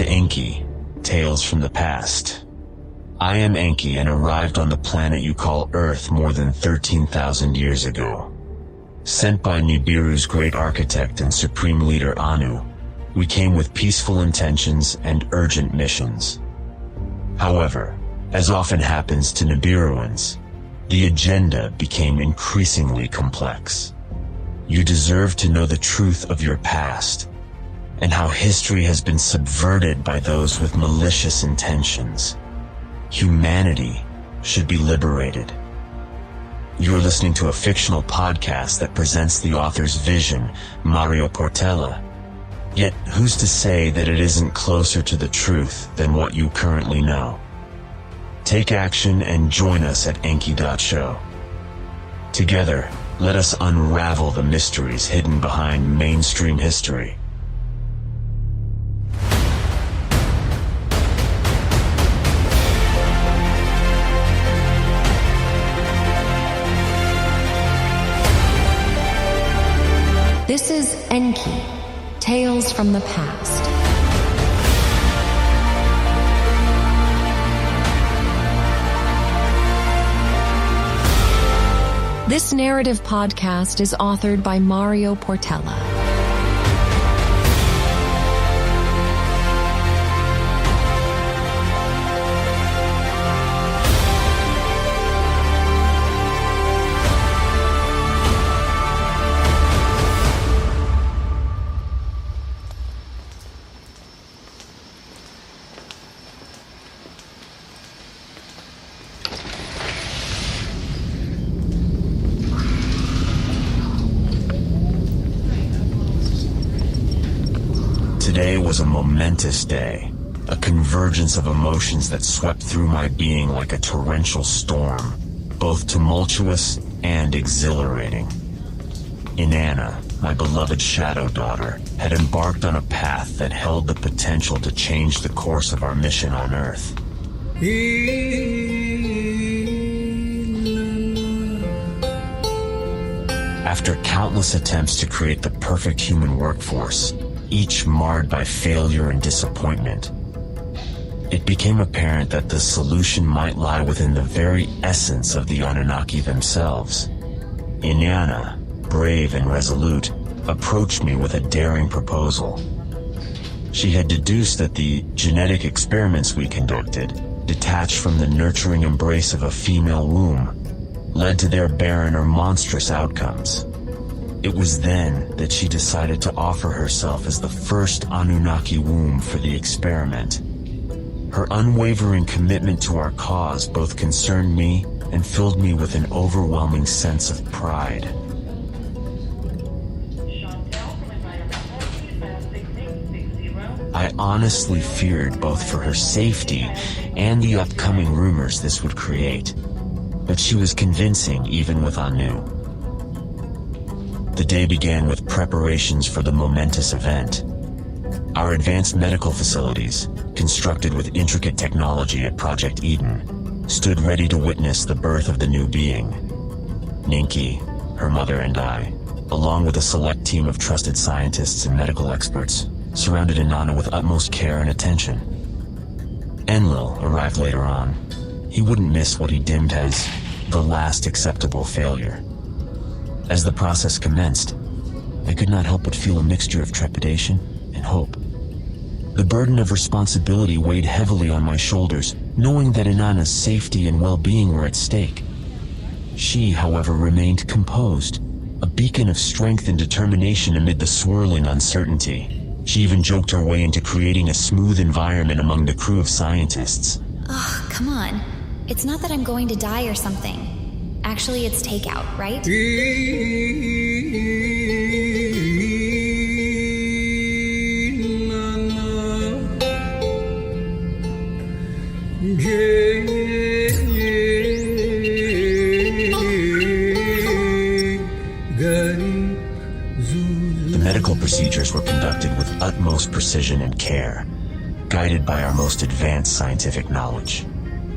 to Enki, Tales from the Past. I am Enki and arrived on the planet you call Earth more than 13,000 years ago. Sent by Nibiru's great architect and supreme leader Anu, we came with peaceful intentions and urgent missions. However, as often happens to Nibiruans, the agenda became increasingly complex. You deserve to know the truth of your past, and how history has been subverted by those with malicious intentions. Humanity should be liberated. You're listening to a fictional podcast that presents the author's vision, Mário Portela. Yet, who's to say that it isn't closer to the truth than what you currently know? Take action and join us at Enki.show. Together, let us unravel the mysteries hidden behind mainstream history. This is Enki, Tales from the Past. This narrative podcast is authored by Mário Portela. Today was a momentous day, a convergence of emotions that swept through my being like a torrential storm, both tumultuous and exhilarating. Inanna, my beloved shadow daughter, had embarked on a path that held the potential to change the course of our mission on Earth. After countless attempts to create the perfect human workforce, each marred by failure and disappointment, it became apparent that the solution might lie within the very essence of the Anunnaki themselves. Inanna, brave and resolute, approached me with a daring proposal. She had deduced that the genetic experiments we conducted, detached from the nurturing embrace of a female womb, led to their barren or monstrous outcomes. It was then that she decided to offer herself as the first Anunnaki womb for the experiment. Her unwavering commitment to our cause both concerned me and filled me with an overwhelming sense of pride. I honestly feared both for her safety and the upcoming rumors this would create, but she was convincing even with Anu. The day began with preparations for the momentous event. Our advanced medical facilities, constructed with intricate technology at Project Eden, stood ready to witness the birth of the new being. Ninki, her mother and I, along with a select team of trusted scientists and medical experts, surrounded Inanna with utmost care and attention. Enlil arrived later on. He wouldn't miss what he deemed as the last acceptable failure. As the process commenced, I could not help but feel a mixture of trepidation and hope. The burden of responsibility weighed heavily on my shoulders, knowing that Inanna's safety and well-being were at stake. She, however, remained composed, a beacon of strength and determination amid the swirling uncertainty. She even joked her way into creating a smooth environment among the crew of scientists. Oh, come on. It's not that I'm going to die or something. Actually, it's takeout, right? The medical procedures were conducted with utmost precision and care, guided by our most advanced scientific knowledge.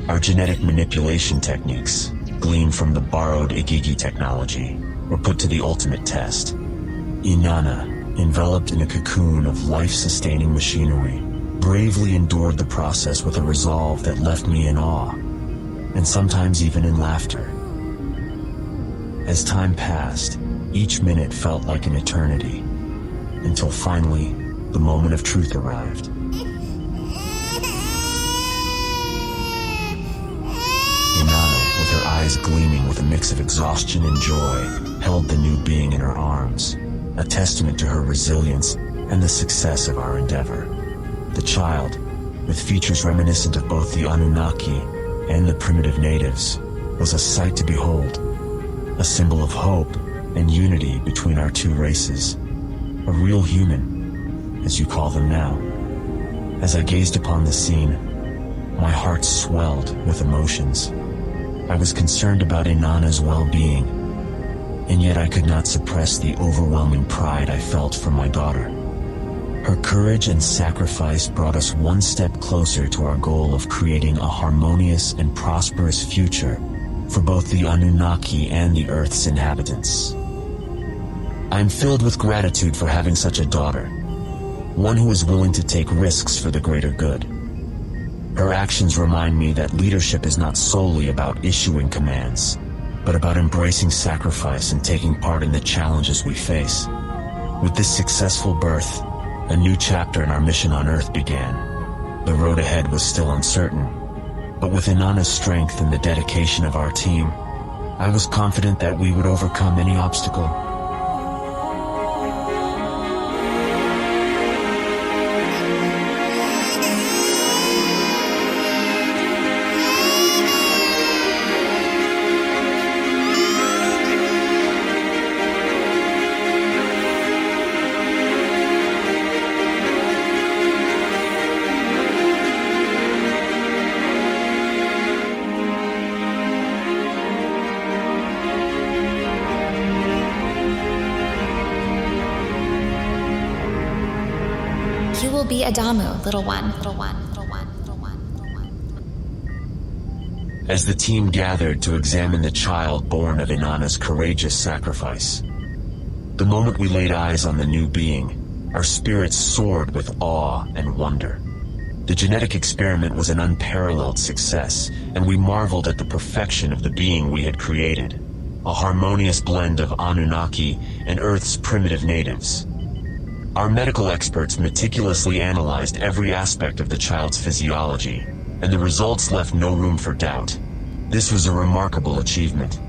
Our genetic manipulation techniques, gleaned from the borrowed Igigi technology, were put to the ultimate test. Inanna, enveloped in a cocoon of life-sustaining machinery, bravely endured the process with a resolve that left me in awe, and sometimes even in laughter. As time passed, each minute felt like an eternity, until finally, the moment of truth arrived. Inanna, with her eyes gleaming with a mix of exhaustion and joy, held the new being in her arms, a testament to her resilience and the success of our endeavor. The child, with features reminiscent of both the Anunnaki and the primitive natives, was a sight to behold, a symbol of hope and unity between our two races, a real human, as you call them now. As I gazed upon the scene, my heart swelled with emotions. I was concerned about Inanna's well-being, and yet I could not suppress the overwhelming pride I felt for my daughter. Her courage and sacrifice brought us one step closer to our goal of creating a harmonious and prosperous future for both the Anunnaki and the Earth's inhabitants. I am filled with gratitude for having such a daughter, one who is willing to take risks for the greater good. Her actions remind me that leadership is not solely about issuing commands, but about embracing sacrifice and taking part in the challenges we face. With this successful birth, a new chapter in our mission on Earth began. The road ahead was still uncertain, but with Inanna's strength and the dedication of our team, I was confident that we would overcome any obstacle. You will be Adamu, little one, little one, little one, little one, little one. As the team gathered to examine the child born of Inanna's courageous sacrifice, the moment we laid eyes on the new being, our spirits soared with awe and wonder. The genetic experiment was an unparalleled success, and we marveled at the perfection of the being we had created, a harmonious blend of Anunnaki and Earth's primitive natives. Our medical experts meticulously analyzed every aspect of the child's physiology, and the results left no room for doubt. This was a remarkable achievement,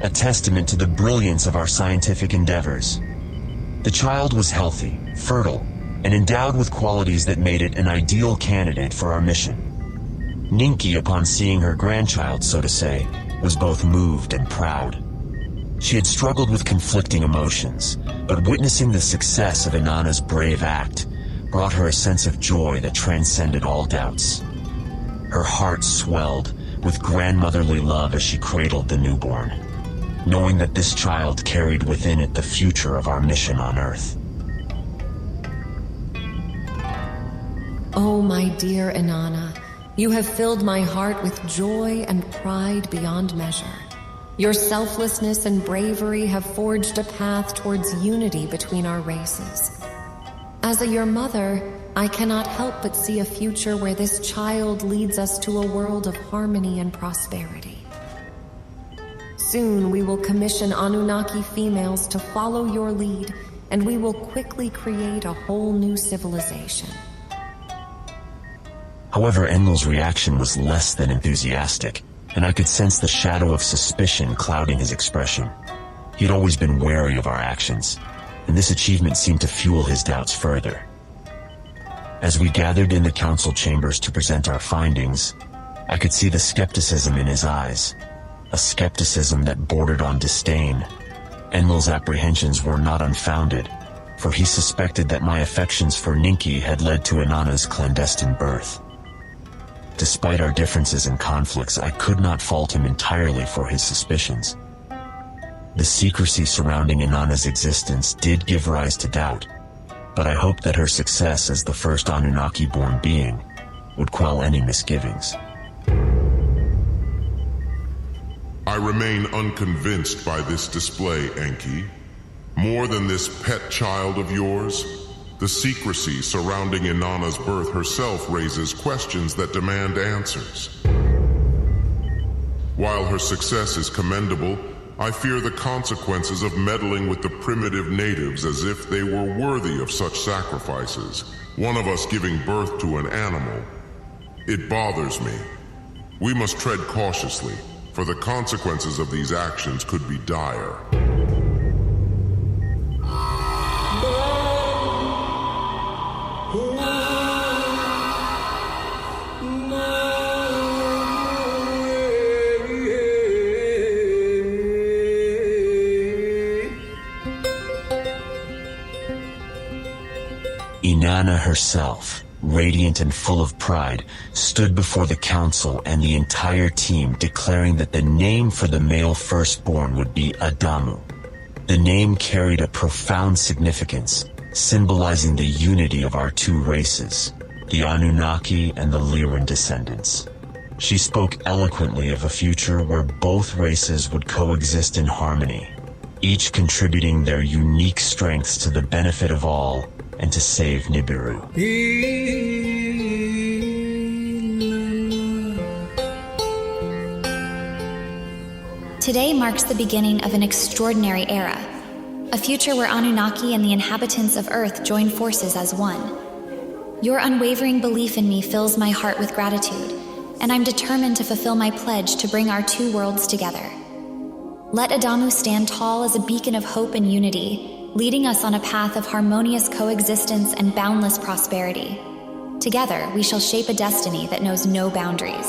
a testament to the brilliance of our scientific endeavors. The child was healthy, fertile, and endowed with qualities that made it an ideal candidate for our mission. Ninki, upon seeing her grandchild, so to say, was both moved and proud. She had struggled with conflicting emotions, but witnessing the success of Inanna's brave act brought her a sense of joy that transcended all doubts. Her heart swelled with grandmotherly love as she cradled the newborn, knowing that this child carried within it the future of our mission on Earth. Oh, my dear Inanna, you have filled my heart with joy and pride beyond measure. Your selflessness and bravery have forged a path towards unity between our races. As your mother, I cannot help but see a future where this child leads us to a world of harmony and prosperity. Soon we will commission Anunnaki females to follow your lead, and we will quickly create a whole new civilization. However, Enlil's reaction was less than enthusiastic, and I could sense the shadow of suspicion clouding his expression. He had always been wary of our actions, and this achievement seemed to fuel his doubts further. As we gathered in the council chambers to present our findings, I could see the skepticism in his eyes, a skepticism that bordered on disdain. Enlil's apprehensions were not unfounded, for he suspected that my affections for Ninki had led to Inanna's clandestine birth. Despite our differences and conflicts, I could not fault him entirely for his suspicions. The secrecy surrounding Inanna's existence did give rise to doubt, but I hoped that her success as the first Anunnaki-born being would quell any misgivings. I remain unconvinced by this display, Enki. More than this pet child of yours, The secrecy surrounding Inanna's birth herself raises questions that demand answers. While her success is commendable, I fear the consequences of meddling with the primitive natives as if they were worthy of such sacrifices. One of us giving birth to an animal. It bothers me. We must tread cautiously, for the consequences of these actions could be dire. Inanna herself, radiant and full of pride, stood before the council and the entire team, declaring that the name for the male firstborn would be Adamu. The name carried a profound significance, symbolizing the unity of our two races, the Anunnaki and the Lyran descendants. She spoke eloquently of a future where both races would coexist in harmony, each contributing their unique strengths to the benefit of all and to save Nibiru. Today marks the beginning of an extraordinary era, a future where Anunnaki and the inhabitants of Earth join forces as one. Your unwavering belief in me fills my heart with gratitude, and I'm determined to fulfill my pledge to bring our two worlds together. Let Adamu stand tall as a beacon of hope and unity, leading us on a path of harmonious coexistence and boundless prosperity. Together, we shall shape a destiny that knows no boundaries.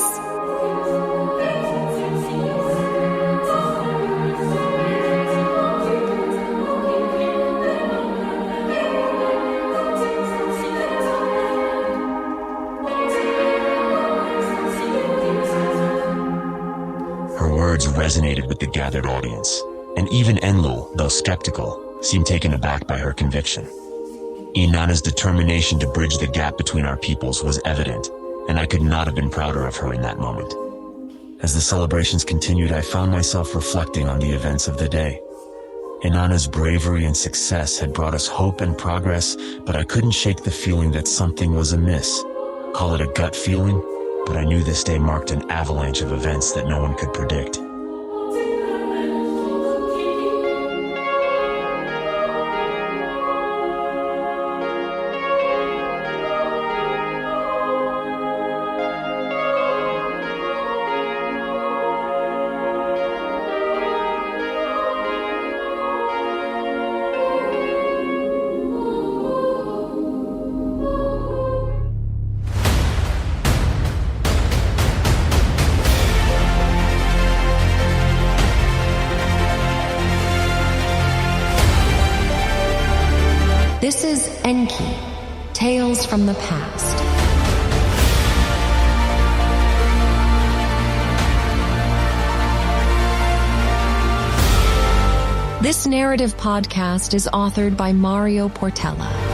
Her words resonated with the gathered audience, and even Enlil, though skeptical, seemed taken aback by her conviction. Inanna's determination to bridge the gap between our peoples was evident, and I could not have been prouder of her in that moment. As the celebrations continued, I found myself reflecting on the events of the day. Inanna's bravery and success had brought us hope and progress, but I couldn't shake the feeling that something was amiss. Call it a gut feeling, but I knew this day marked an avalanche of events that no one could predict. This is Enki, Tales from the Past. This narrative podcast is authored by Mario Portela.